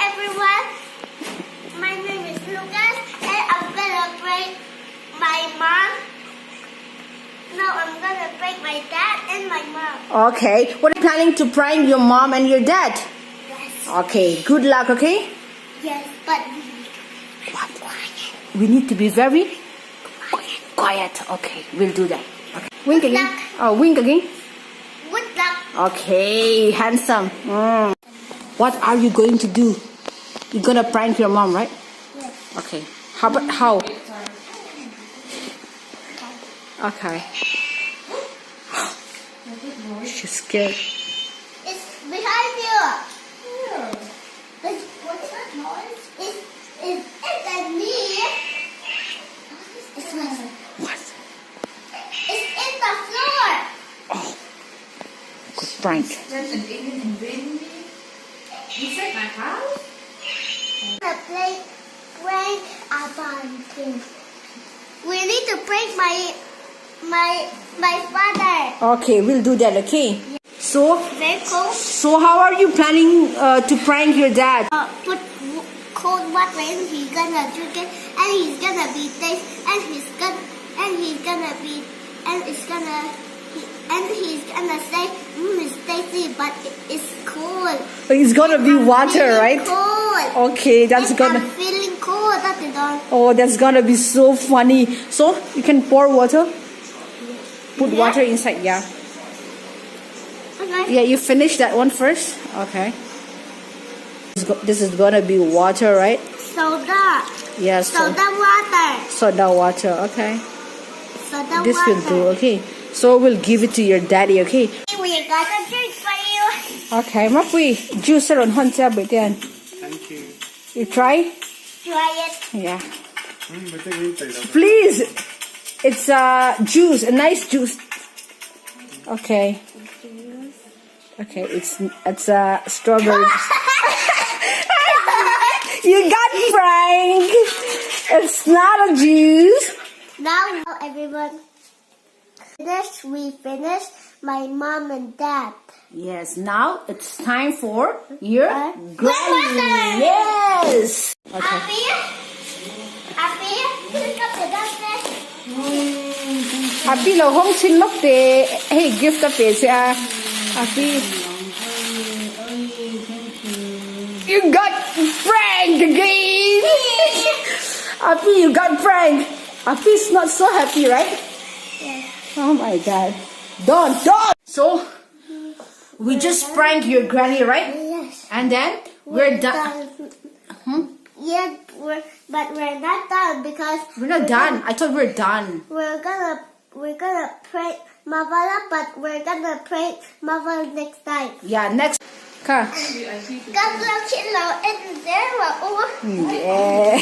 everyone, my name is Lucas and I'm gonna prank my mom. No, I'm gonna prank my dad and my mom. Okay. What are you planning to prank your mom and your dad? Yes. Okay. Good luck, okay? Yes, but We need to be very quiet. Okay, we'll do that. Okay. Wink Good again. luck. Oh, wink again. good luck. Okay, handsome. What are you going to do? You're gonna prank your mom, right? Yes. Okay. How? Okay. She's scared. It's behind you. What's that noise? It's me. It's What? It's in the floor. Oh. Good prank. There's an alien invading me inside my house. I'm gonna prank a pumpkin. We need to prank my father. Okay, we'll do that. Okay. So Very cold. So how are you planning to prank your dad? Put cold water and he's gonna drink it and he's gonna be taste and he's gonna say it's tasty but it's cold. It's gonna be water, right? Cold. Okay, that's And gonna. I'm feeling cold. That's it all. Oh, that's gonna be so funny. So you can pour water. Put Yeah. water inside. Yeah. Okay. Yeah. You finish that one first. Okay. This is gonna be water, right? Soda. Yes. Soda water. Soda water. Okay. Soda This water. will do. Okay. So we'll give it to your daddy. Okay. We got a drink for you. Okay. Mapui juice on Honcha Betian. Thank you. You try? Try it. Yeah. Please. It's juice, a nice juice. Okay. Okay, it's strawberry. You got Frank. It's not a juice. Now everyone, we finished my mom and dad. Yes, now it's time for your granny. grandmother. Yes. Okay. Happy? Pick up the dustbin. Happy lo hong chin lok te. Hey, gift ka pe siya. Happy. You got Frank again. Happy, you got Frank. Happy's not so happy, right? Yes. Oh my God. Don't. So, we just pranked your granny, right? Yes. And then, we're done. Yeah, but we're not done because We're not done. I thought we're done. we're gonna prank Mavala, but we're gonna prank Mavala next time. Yeah, next. Ka. Các lớp chị lầu em dễ mà u. Yeah.